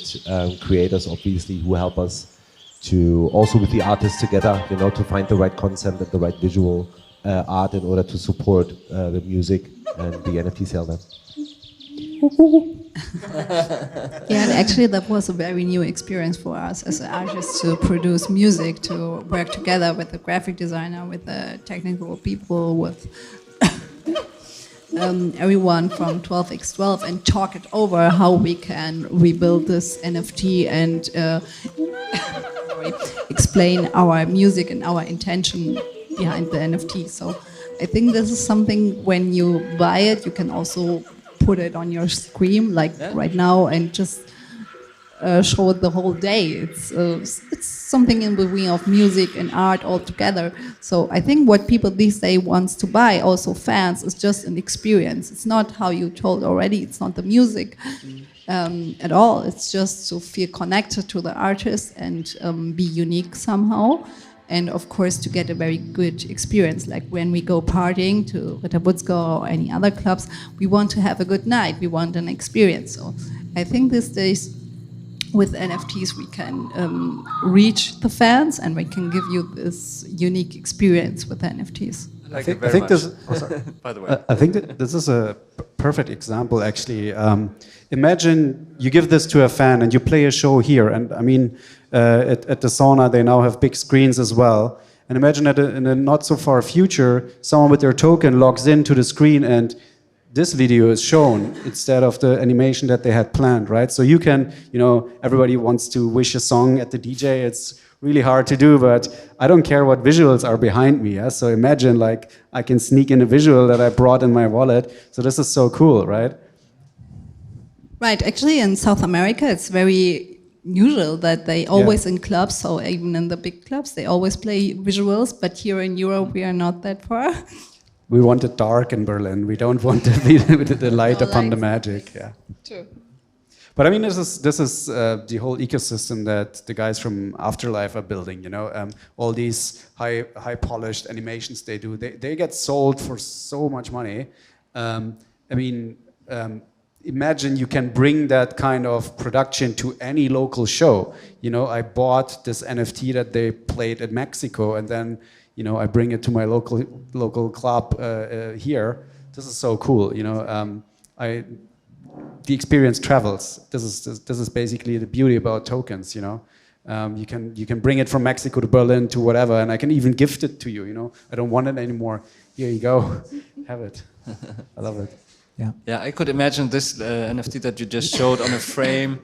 creators, obviously, who help us to also with the artists together, to find the right concept and the right visual art in order to support the music and the NFT sale then. Yeah, and actually that was a very new experience for us as artists to produce music, to work together with the graphic designer, with the technical people, with everyone from 12x12 and talk it over how we can rebuild this NFT and explain our music and our intention behind the NFT. So I think this is something when you buy it, you can also put it on your screen right now and just show it the whole day. It's something in between of music and art all together. So I think what people these days wants to buy, also fans, is just an experience. It's not how you told already. It's not the music at all. It's just to feel connected to the artist and be unique somehow. And of course, to get a very good experience, like when we go partying to Redefining or any other clubs, we want to have a good night. We want an experience. So I think these days, with NFTs, we can reach the fans and we can give you this unique experience with NFTs. I think this. By the way, I think that this is a perfect example. Actually, imagine you give this to a fan and you play a show here, and I mean, at the sauna they now have big screens as well. And imagine that in a not so far future, someone with their token logs into the screen and this video is shown instead of the animation that they had planned, right? So you can, everybody wants to wish a song at the DJ. It's really hard to do, but I don't care what visuals are behind me. Yeah? So imagine I can sneak in a visual that I brought in my wallet. So this is so cool, right? Right. Actually, in South America, it's very usual that they always in clubs, so even in the big clubs, they always play visuals, but here in Europe, we are not that far. We want it dark in Berlin. We don't want to be the light No upon the lights. magic. Yeah. True. But I mean, this is the whole ecosystem that the guys from Afterlife are building. You know, all these high polished animations they do, they get sold for so much money. I mean, imagine you can bring that kind of production to any local show. You know, I bought this NFT that they played in Mexico, and then I bring it to my local club here. This is so cool. The experience travels. This is basically the beauty about tokens. You can bring it from Mexico to Berlin to whatever, and I can even gift it to you. I don't want it anymore. Here you go, have it. I love it. Yeah. Yeah, I could imagine this NFT that you just showed on a frame,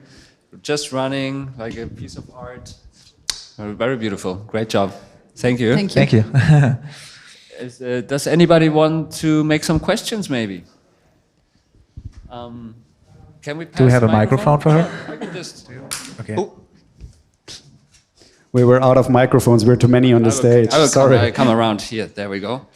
just running like a piece of art. Very beautiful. Great job. Thank you. Thank you. Thank you. Does anybody want to make some questions, maybe? Can we pass Do we have the a microphone for her? I can just. Okay. Oh, We were out of microphones. We're too many on the stage. I will Sorry. come around here. There we go.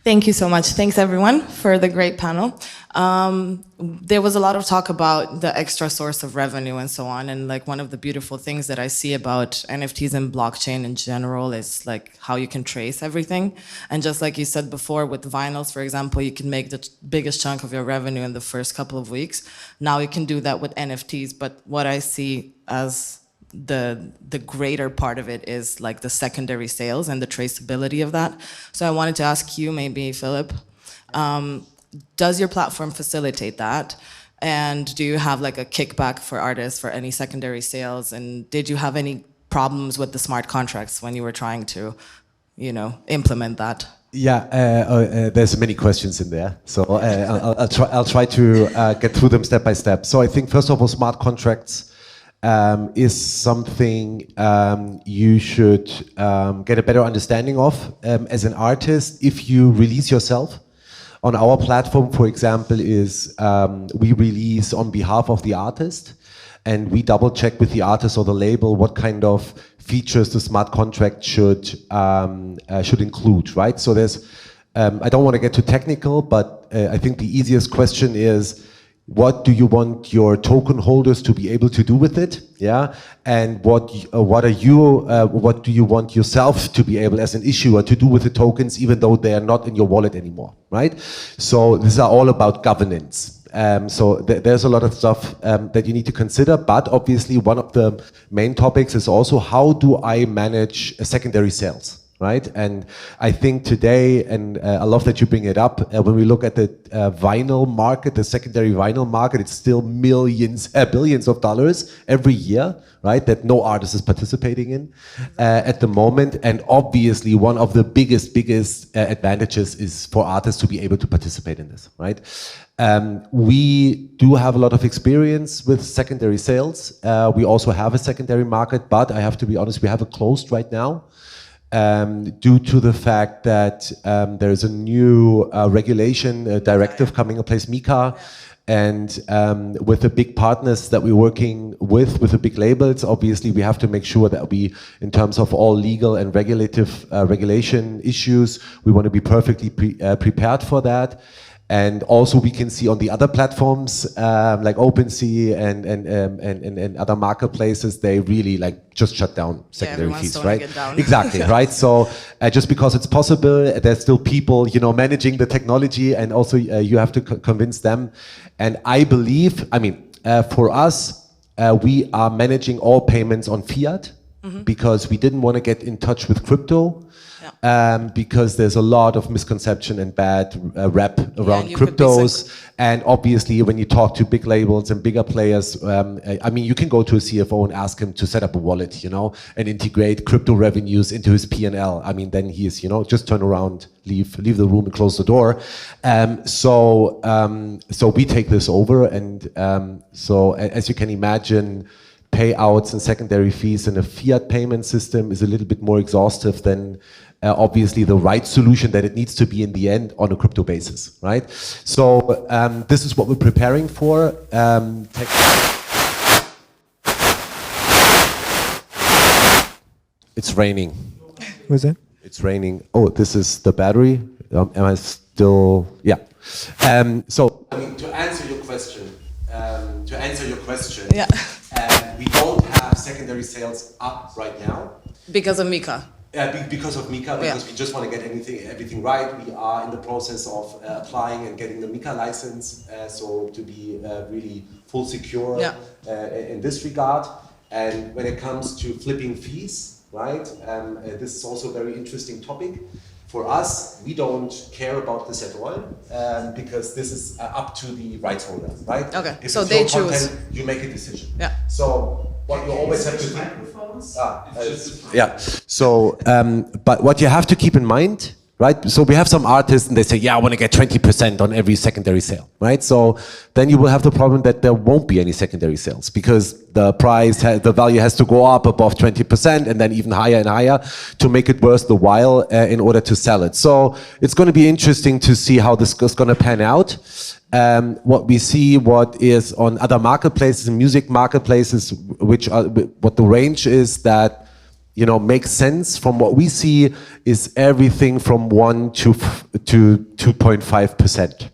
Thank you so much. Thanks everyone for the great panel. There was a lot of talk about the extra source of revenue and so on. And like one of the beautiful things that I see about NFTs and blockchain in general is like how you can trace everything. And just like you said before with vinyls, for example, you can make the biggest chunk of your revenue in the first couple of weeks. Now you can do that with NFTs. But what I see as the greater part of it is like the secondary sales and the traceability of that. So I wanted to ask you, maybe Philip, does your platform facilitate that? And do you have like a kickback for artists for any secondary sales? And did you have any problems with the smart contracts when you were trying to, implement that? Yeah, there's many questions in there, so I'll try to get through them step by step. So I think first of all, smart contracts is something you should get a better understanding of as an artist. If you release yourself on our platform, for example, is we release on behalf of the artist, and we double check with the artist or the label what kind of features the smart contract should include, right? So there's, I don't want to get too technical, but I think the easiest question is, what do you want your token holders to be able to do with it? Yeah, and what do you want yourself to be able as an issuer to do with the tokens, even though they are not in your wallet anymore, right? So these are all about governance. So there's a lot of stuff that you need to consider, but obviously one of the main topics is also how do I manage secondary sales? Right, and I think today, and I love that you bring it up, when we look at the vinyl market, the secondary vinyl market, it's still billions of dollars every year, right, that no artist is participating in at the moment. And obviously one of the biggest advantages is for artists to be able to participate in this, right? We do have a lot of experience with secondary sales. We also have a secondary market, but I have to be honest, we have it closed right now. Due to the fact that there is a new regulation directive coming in place, MiCA, and with the big partners that we're working with the big labels, obviously we have to make sure that we, in terms of all legal and regulation issues, we want to be perfectly prepared for that. And also we can see on the other platforms like OpenSea and other marketplaces, they really like just shut down secondary fees, right? Exactly, right? So just because it's possible, there's still people, managing the technology, and also you have to convince them. And I believe, for us, we are managing all payments on fiat because we didn't want to get in touch with crypto. Because there's a lot of misconception and bad rap around cryptos. And obviously, when you talk to big labels and bigger players, you can go to a CFO and ask him to set up a wallet, and integrate crypto revenues into his P&L. Then he's, just turn around, leave the room and close the door. So we take this over. And so as you can imagine, payouts and secondary fees in a fiat payment system is a little bit more exhaustive than obviously the right solution that it needs to be in the end on a crypto basis, right? So this is what we're preparing for. It's raining. Was it? It's raining. Oh, this is the battery. Am I still? Yeah. So, I mean, to answer your question, Yeah. we don't have secondary sales up right now. Because of Mika. Because of Mika, because we just want to get everything right. We are in the process of applying and getting the Mika license, so to be really full secure in this regard. And when it comes to flipping fees, right, this is also a very interesting topic. For us, we don't care about this at all, because this is up to the rights holder, right? Okay, If so it's they your choose. content, you make a decision. Yeah. So what you always have to think. Yeah. So, but what you have to keep in mind, right? So we have some artists and they say, yeah, I want to get 20% on every secondary sale, right? So then you will have the problem that there won't be any secondary sales because the the value has to go up above 20% and then even higher and higher to make it worth the while in order to sell it. So it's going to be interesting to see how this is going to pan out. What we see, what is on other marketplaces, music marketplaces, what the range is that, you know, makes sense from what we see is everything from 1 to 2.5%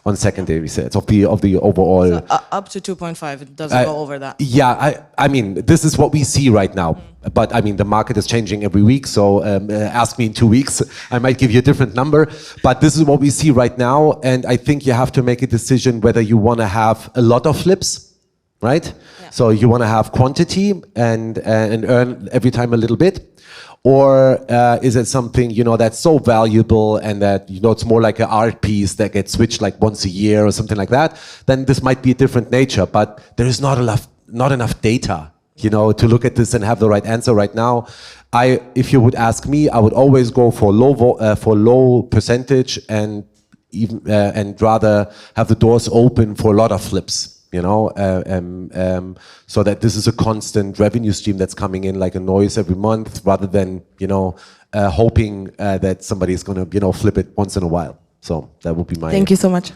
on secondary sales of the overall. So, up to 2.5, it doesn't go over that. Yeah, I mean, this is what we see right now. But I mean, the market is changing every week. So ask me in 2 weeks, I might give you a different number. But this is what we see right now. And I think you have to make a decision whether you want to have a lot of flips, right? Yeah. So you want to have quantity and earn every time a little bit. Or is it something, you know, that's so valuable and that, you know, it's more like an art piece that gets switched like once a year or something like that? Then this might be a different nature, but there is not enough data, you know, to look at this and have the right answer right now. If you would ask me, I would always go for low percentage and even and rather have the doors open for a lot of flips. You know, so that this is a constant revenue stream that's coming in like a noise every month, rather than, you know, hoping that somebody is going to, you know, flip it once in a while. So that would be my. Thank you so much.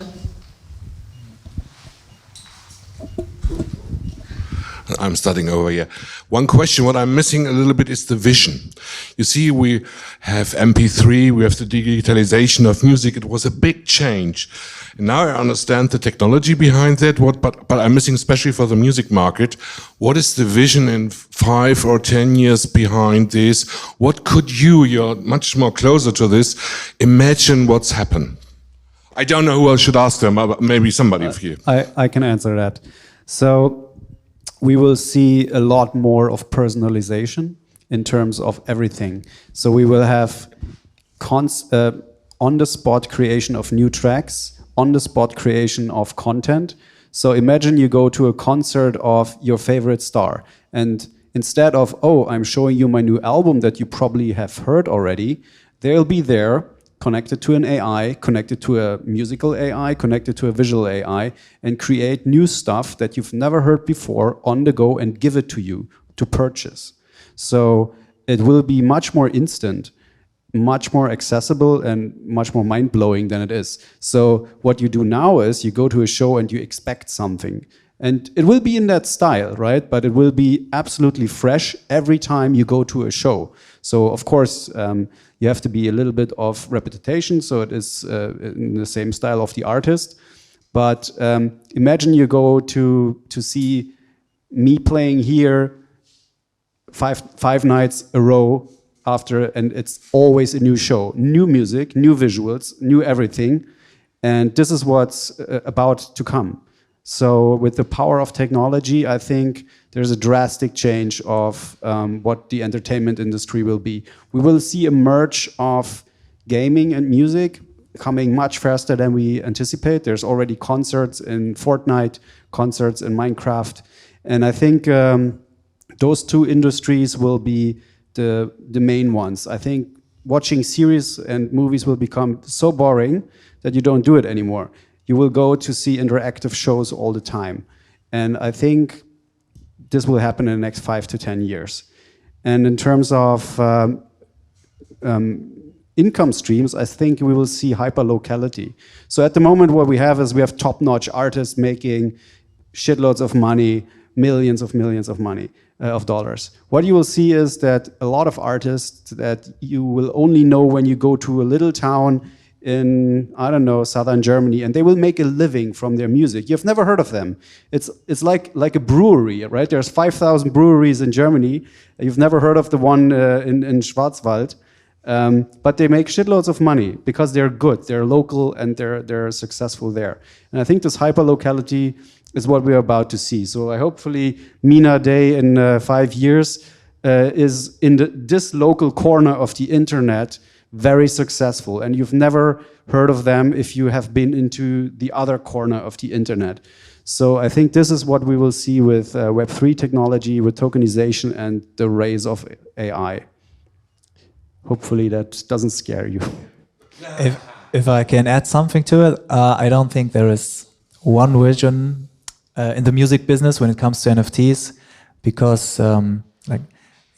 I'm starting over here. One question, what I'm missing a little bit is the vision. You see, we have MP3, we have the digitalization of music. It was a big change. And now I understand the technology behind that, but I'm missing, especially for the music market, what is the vision in 5 or 10 years behind this? What could you're much more closer to this, imagine what's happened? I don't know who I should ask them, but maybe somebody of you. I can answer that. So we will see a lot more of personalization in terms of everything. So we will have on-the-spot creation of new tracks, on-the-spot creation of content. So imagine you go to a concert of your favorite star, and instead of, oh, I'm showing you my new album that you probably have heard already, they'll be there connected to an AI, connected to a musical AI, connected to a visual AI, and create new stuff that you've never heard before on the go and give it to you to purchase. So it will be much more instant, much more accessible, and much more mind-blowing than it is. So what you do now is you go to a show and you expect something. And it will be in that style, right? But it will be absolutely fresh every time you go to a show. So of course, you have to be a little bit of repetition, so it is in the same style of the artist. But imagine you go to see me playing here five nights a row after, and it's always a new show, new music, new visuals, new everything. And this is what's about to come. So with the power of technology, I think there's a drastic change of what the entertainment industry will be. We will see a merge of gaming and music coming much faster than we anticipate. There's already concerts in Fortnite, concerts in Minecraft. And I think those two industries will be the main ones. I think watching series and movies will become so boring that you don't do it anymore. You will go to see interactive shows all the time. And I think this will happen in the next 5 to 10 years. And in terms of income streams, I think we will see hyper-locality. So at the moment what we have is we have top-notch artists making shitloads of money millions of money, of dollars. What you will see is that a lot of artists that you will only know when you go to a little town in, I don't know, southern Germany, and they will make a living from their music. You've never heard of them. It's like a brewery, right? There's 5,000 breweries in Germany. You've never heard of the one in Schwarzwald. But they make shitloads of money because they're good, they're local, and they're successful there. And I think this hyper-locality is what we're about to see. So hopefully Mina Day in 5 years is in this local corner of the internet very successful. And you've never heard of them if you have been into the other corner of the internet. So I think this is what we will see with Web3 technology, with tokenization and the rise of AI. Hopefully that doesn't scare you. If I can add something to it, I don't think there is one vision in the music business when it comes to NFTs, because like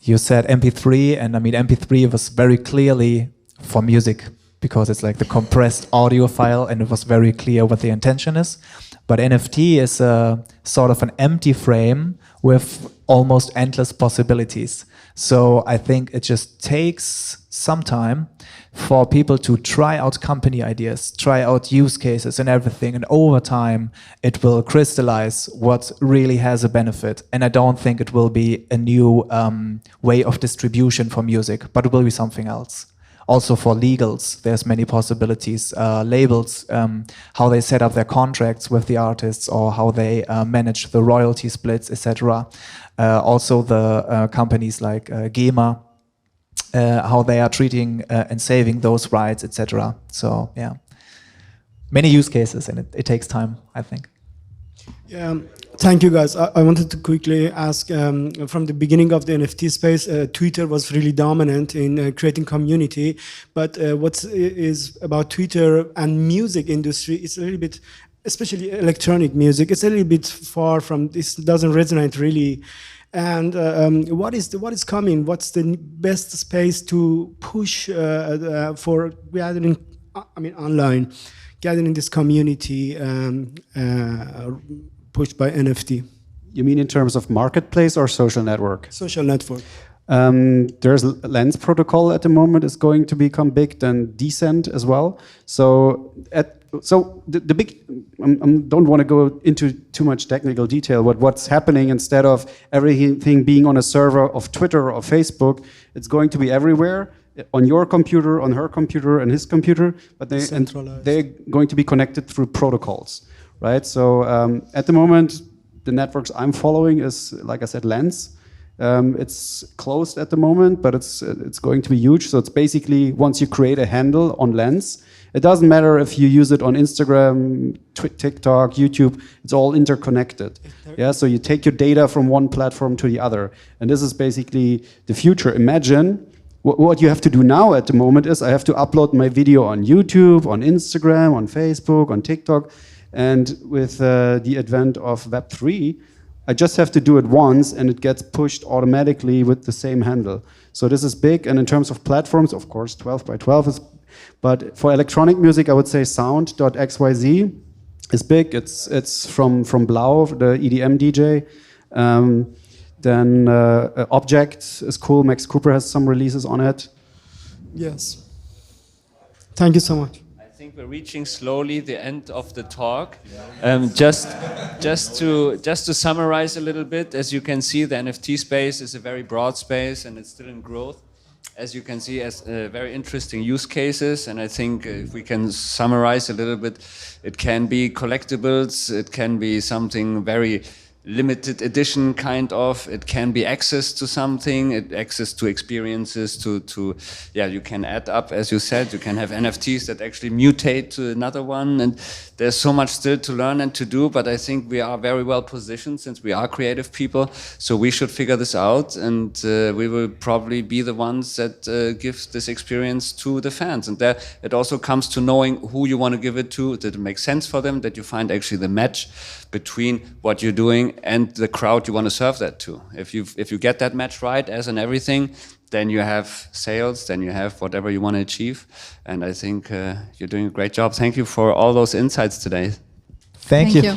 you said MP3, and I mean MP3 was very clearly for music because it's like the compressed audio file, and it was very clear what the intention is. But NFT is a sort of an empty frame with almost endless possibilities. So I think it just takes some time for people to try out company ideas, try out use cases and everything. And over time, it will crystallize what really has a benefit. And I don't think it will be a new way of distribution for music, but it will be something else. Also for legals, there's many possibilities. Labels, how they set up their contracts with the artists, or how they manage the royalty splits, etc. Also the companies like GEMA, how they are treating and saving those rights, etc. So yeah, many use cases, and it takes time, I think. Yeah, thank you guys. I wanted to quickly ask, from the beginning of the NFT space, Twitter was really dominant in creating community, but what is about Twitter and music industry, it's a little bit, especially electronic music, it's a little bit far from, this doesn't resonate really. And what is coming? What's the best space to push for gathering, I mean online, gathering this community pushed by NFT? You mean in terms of marketplace or social network? Social network. There's Lens protocol at the moment is going to become big, then Decent as well. So the big, don't want to go into too much technical detail, but what's happening, instead of everything being on a server of Twitter or Facebook, it's going to be everywhere, on your computer, on her computer, and his computer, but they're going to be connected through protocols, right? So at the moment, the networks I'm following is, like I said, Lens. It's closed at the moment, but it's going to be huge. So it's basically, once you create a handle on Lens, it doesn't matter if you use it on Instagram, TikTok, YouTube, it's all interconnected. Yeah, so you take your data from one platform to the other. And this is basically the future. Imagine what you have to do now at the moment is I have to upload my video on YouTube, on Instagram, on Facebook, on TikTok. And with the advent of Web3, I just have to do it once and it gets pushed automatically with the same handle. So this is big. And in terms of platforms, of course, 12 by 12 is, but for electronic music, I would say sound.xyz is big. It's from Blau, the EDM DJ. Then Object is cool. Max Cooper has some releases on it. Yes. Thank you so much. I think we're reaching slowly the end of the talk. Just to summarize a little bit, as you can see, the NFT space is a very broad space and it's still in growth. As you can see, as very interesting use cases, and I think if we can summarize a little bit, it can be collectibles, it can be something very limited edition kind of, it can be access to something, access to experiences, yeah, you can add up, as you said, you can have NFTs that actually mutate to another one, and there's so much still to learn and to do, but I think we are very well positioned since we are creative people, so we should figure this out, and we will probably be the ones that give this experience to the fans, and there it also comes to knowing who you want to give it to, that it makes sense for them, that you find actually the match between what you're doing and the crowd you want to serve that to. If you get that match right, as in everything, then you have sales, then you have whatever you want to achieve. And I think you're doing a great job. Thank you for all those insights today. Thank you. You.